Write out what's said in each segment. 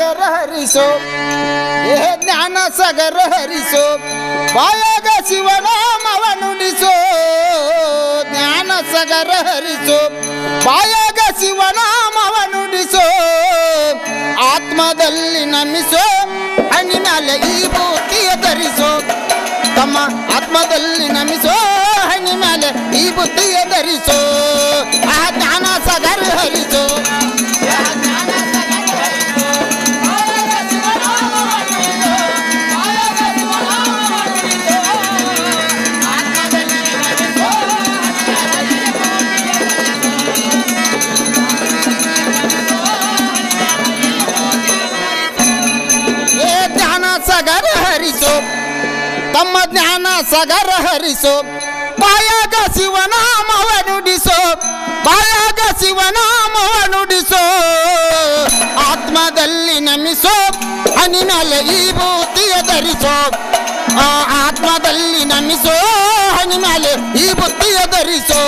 ಸಾಗರ ಹರಿಸೋ ಜ್ಞಾನ ಸಾಗರ ಹರಿಸೋ ಬಾಯಾಗ ಶಿವನಾಮವ ನುಡಿಸೋ ಜ್ಞಾನ ಸಾಗರ ಹರಿಸೋ ಬಾಯಾಗ ಶಿವನಾಮವ ನುಡಿಸೋ ಆತ್ಮದಲ್ಲಿ ನಮಿಸೋ ಹಣ್ಣಿ ಮೇಲೆ ಈ ಬುತ್ತಿಯ ಧರಿಸೋ ತಮ್ಮ ಆತ್ಮದಲ್ಲಿ ನಮಿಸೋ ಹಣ್ಣಿ ಮೇಲೆ ಈ ಬುತ್ತಿಯ ಧರಿಸೋ ಆ ಜ್ಞಾನ ಸಾಗರ ಹರಿಸೋ ಸಾಗರ ಹರಿಸೋ ತಮ್ಮ ಜ್ಞಾನ ಸಾಗರ ಹರಿಸೋ ಬಾಯಾಗ ಶಿವನಾಮವ ನುಡಿಸೋ ಬಾಯಾಗ ಶಿವನಾಮವ ನುಡಿಸೋ ಆತ್ಮದಲ್ಲಿ ನಮಿಸೋ ಹನಿ ಮೇಲೆ ಈ ಬುತ್ತಿಯ ಧರಿಸೋ ಆತ್ಮದಲ್ಲಿ ನಮಿಸೋ ಹನಿ ಮೇಲೆ ಈ ಬುತ್ತಿಯ ಧರಿಸೋ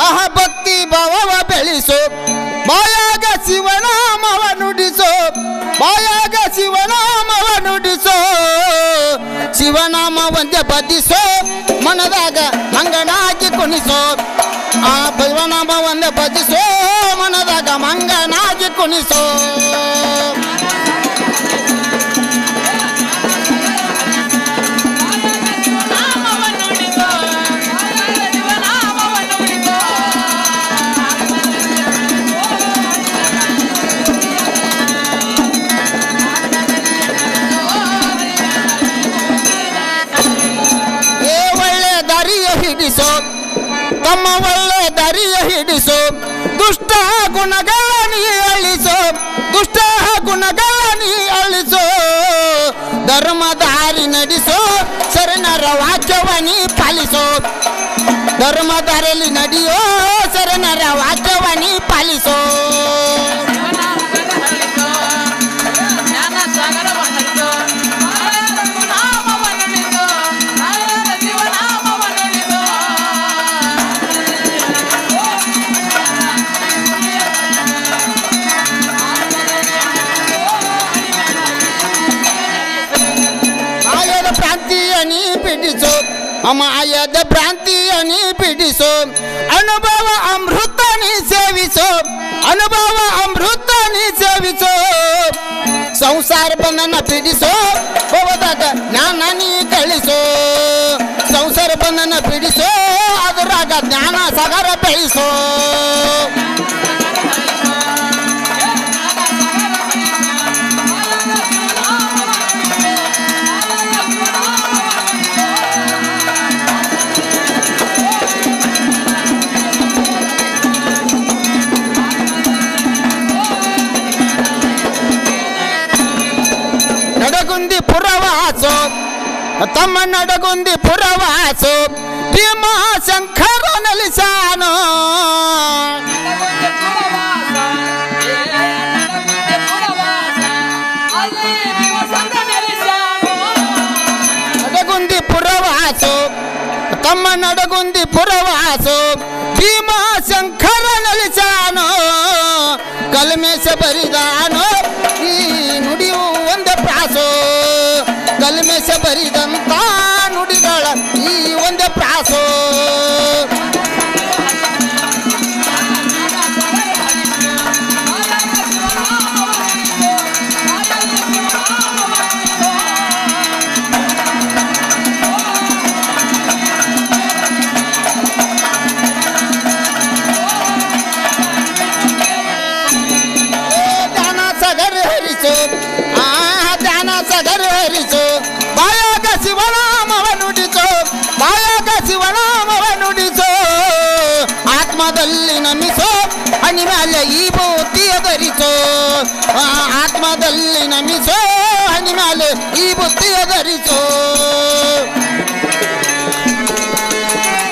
ಆಹ ಭಕ್ತಿ ಭಾವವ ಬೆಳೆಸೋ ಬಾಯಾಗ ಶಿವನಾಮವ ನುಡಿಸೋ ಬಾಯಾಗ ಶಿವನಾಮವ ನುಡಿಸೋ ಶಿವನಾಮ ಒಂದೇ ಬದಿಸೋ ಮನದಾಗ ಮಂಗನಾಗಿ ಕುಣಿಸೋ ಆ ಶಿವನಾಮ ಒಂದೇ ಬದಿಸೋ ಮನದಾಗ ಮಂಗನಾಗಿ ಕುಣಿಸೋ ಹಿಡಿಸೋ ತಮ್ಮ ಒಳ್ಳೆ ದಾರಿಯ ಹಿಡಿಸೋ ದುಷ್ಟ ಗುಣಗಳ ನೀ ಅಳಿಸೋ ದುಷ್ಟ ಗುಣಗಳ ನೀ ಅಳಿಸೋ ಧರ್ಮ ದಾರಿ ನಡೆಸೋ ಶರಣರ ವಾಕ್ಯವ ನೀ ಪಾಲಿಸೋ ಧರ್ಮ ದಾರಿಯಲ್ಲಿ ನಡೆಯೋ ಶರಣರ ವಾಕ್ಯವ ನೀ ಪಾಲಿಸೋ ಮಾಯದ ಭ್ರಾಂತಿಯ ನೀ ಬಿಡಿಸೋ ಅನುಭವ ಅಮೃತ ನೀ ಸೇವಿಸೋ ಅನುಭವ ಅಮೃತ ನೀ ಸೇವಿಸೋ ಸಂಸಾರ ಬಂಧನ ಬಿಡಿಸೋ ಹೋದಾಗ ಜ್ಞಾನ ನೀ ಗಳಿಸೋ ಸಂಸಾರ ಬಂಧನ ಬಿಡಿಸೋ ಅದರಾಗ ಜ್ಞಾನ ಸಾಗರ ಬೆಳೆಸೋ ನಡಗುಂದಿ ಪುರವಾಸೋ ತಮ್ಮ ನಡಗುಂದಿ ಪುರವಾಸೋ ಭೀಮಾಶಂಕರ ನೆಲೆಸಾನೋ ನಡಗುಂದಿ ಪುರವಾಸೋ ತಮ್ಮ ನಡಗುಂದಿ ಪುರವಾಸೋ ಭೀಮಾಶಂಕರ ನೆಲೆಸಾನೋ ಕಲ್ಮೇಶ ಬರಿದಾನೋ ಈ ನುಡಿಯು ಒಂದೇ ಪ್ರಾಸೋ ಕಲ್ಮೇಶ ಬರಿದಂತ ನುಡಿಗಳ ಈ ಒಂದೇ ಪ್ರಾಸೋ ಜ್ಞಾನ ಸಾಗರ ಹರಿಸೋ ಬಾಯಾಗ ಶಿವನಾಮವ ನುಡಿಸೋ ಬಾಯಾಗ ಶಿವನಾಮವ ನುಡಿಸೋ ಆತ್ಮದಲ್ಲಿ ನಮಿಸೋ ಹನಿ ಮೇಲೆ ಈ ಬುತ್ತಿಯ ಧರಿಸೋ ಆತ್ಮದಲ್ಲಿ ನಮಿಸೋ ಹನಿ ಮೇಲೆ ಈ ಬುತ್ತಿಯ ಧರಿಸೋ